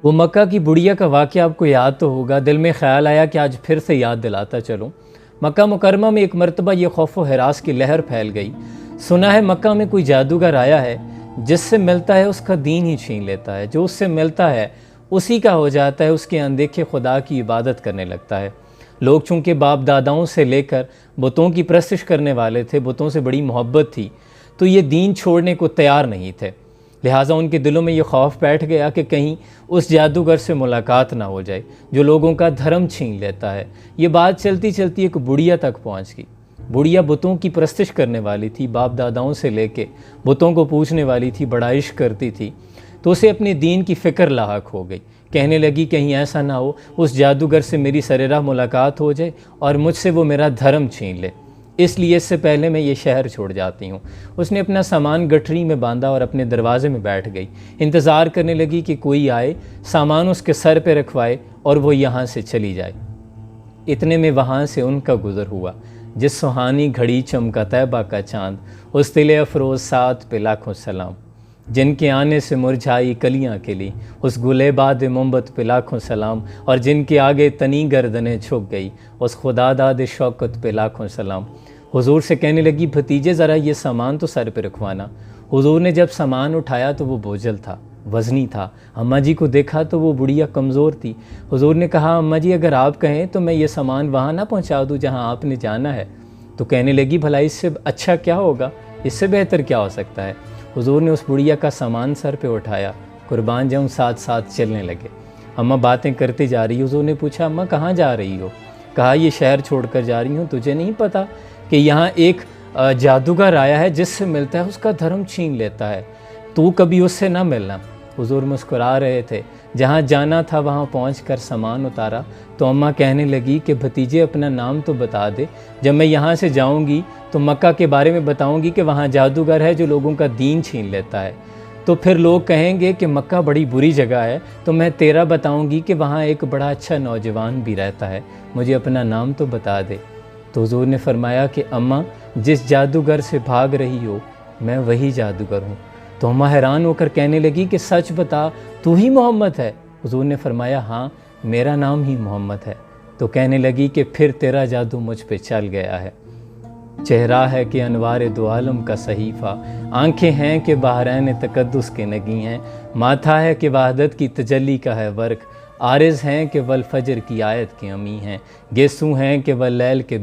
वो मक्का की बुढ़िया का वाक़या आपको याद तो होगा। दिल में ख़्याल आया कि आज फिर से याद दिलाता चलूँ। मक्का मुकरमा में एक मरतबा ये खौफ व हरास की लहर फैल गई। सुना है मक्का में कोई जादूगर आया है, जिससे मिलता है उसका दीन ही छीन लेता है। जो उससे मिलता है उसी का हो जाता है, उसके अनदेखे खुदा की इबादत करने लगता है। लोग चूँकि बाप दादाओं से लेकर बुतों की परस्तिश करने वाले थे, बुतों से बड़ी मोहब्बत थी, तो ये दीन छोड़ने को तैयार नहीं थे। लिहाजा उनके दिलों में ये खौफ बैठ गया कि कहीं उस जादूगर से मुलाकात ना हो जाए जो लोगों का धर्म छीन लेता है। ये बात चलती चलती एक बुढ़िया तक पहुंच गई। बुढ़िया बुतों की परस्तिश करने वाली थी, बाप दादाओं से लेके बुतों को पूछने वाली थी, बड़ा इश्क करती थी। तो उसे अपने दीन की फ़िक्र लाहक हो गई। कहने लगी कहीं ऐसा ना हो उस जादूगर से मेरी सरेराह मुलाकात हो जाए और मुझसे वो मेरा धर्म छीन ले, इसलिए इससे पहले मैं ये शहर छोड़ जाती हूँ। उसने अपना सामान गठरी में बांधा और अपने दरवाजे में बैठ गई। इंतज़ार करने लगी कि कोई आए, सामान उसके सर पे रखवाए और वो यहाँ से चली जाए। इतने में वहाँ से उनका गुज़र हुआ। जिस सुहानी घड़ी चमका तैबा का चाँद, उस तिले अफरोज़ साथ पे लाखों सलाम। जिनके आने से मुरझाई कलियाँ खिली, उस गुलेबाद मोहब्बत पे लाखों सलाम। और जिनके आगे तनी गर्दनें झुक गई, उस खुदादाद शौकत पे लाखों सलाम। हुजूर से कहने लगी भतीजे ज़रा ये सामान तो सर पे रखवाना। हुजूर ने जब सामान उठाया तो वो बोझल था, वज़नी था। अम्मा जी को देखा तो वो बुढ़िया कमज़ोर थी। हुजूर ने कहा अम्मा जी अगर आप कहें तो मैं ये सामान वहाँ ना पहुँचा दूँ जहाँ आपने जाना है। तो कहने लगी भला इससे अच्छा क्या होगा, इससे बेहतर क्या हो सकता है। हुजूर ने उस बुढ़िया का सामान सर पे उठाया, कुर्बान जाऊँ साथ साथ चलने लगे। अम्मा बातें करती जा रही। हुजूर ने पूछा अम्मा कहाँ जा रही हो। कहा ये शहर छोड़कर जा रही हूँ। तुझे नहीं पता कि यहाँ एक जादूगर आया है, जिससे मिलता है उसका धर्म छीन लेता है, तू कभी उससे ना मिलना। हुजूर मुस्कुरा रहे थे। जहाँ जाना था वहाँ पहुँचकर सामान उतारा तो अम्मा कहने लगी कि भतीजे अपना नाम तो बता दे। जब मैं यहाँ से जाऊँगी तो मक्का के बारे में बताऊँगी कि वहाँ जादूगर है जो लोगों का दीन छीन लेता है। तो फिर लोग कहेंगे कि मक्का बड़ी बुरी जगह है। तो मैं तेरा बताऊँगी कि वहाँ एक बड़ा अच्छा नौजवान भी रहता है, मुझे अपना नाम तो बता दे। तो हुजूर ने फरमाया कि अम्मा जिस जादूगर से भाग रही हो मैं वही जादूगर हूँ। तो अम्मा हैरान होकर कहने लगी कि सच बता, तू ही मोहम्मद है। हुजूर ने फरमाया हाँ मेरा नाम ही मोहम्मद है। तो कहने लगी कि फिर तेरा जादू मुझ पे चल गया है। चेहरा है कि अनवार दो आलम का सहीफ़ा, आंखें हैं कि बहरैन तकद्दुस के नगी हैं, माथा है कि वहदत की तजल्ली का है वर्क, आरिज़ हैं कि वल फजर की आयत के अमी हैं, गेसू हैं कि वल लैल के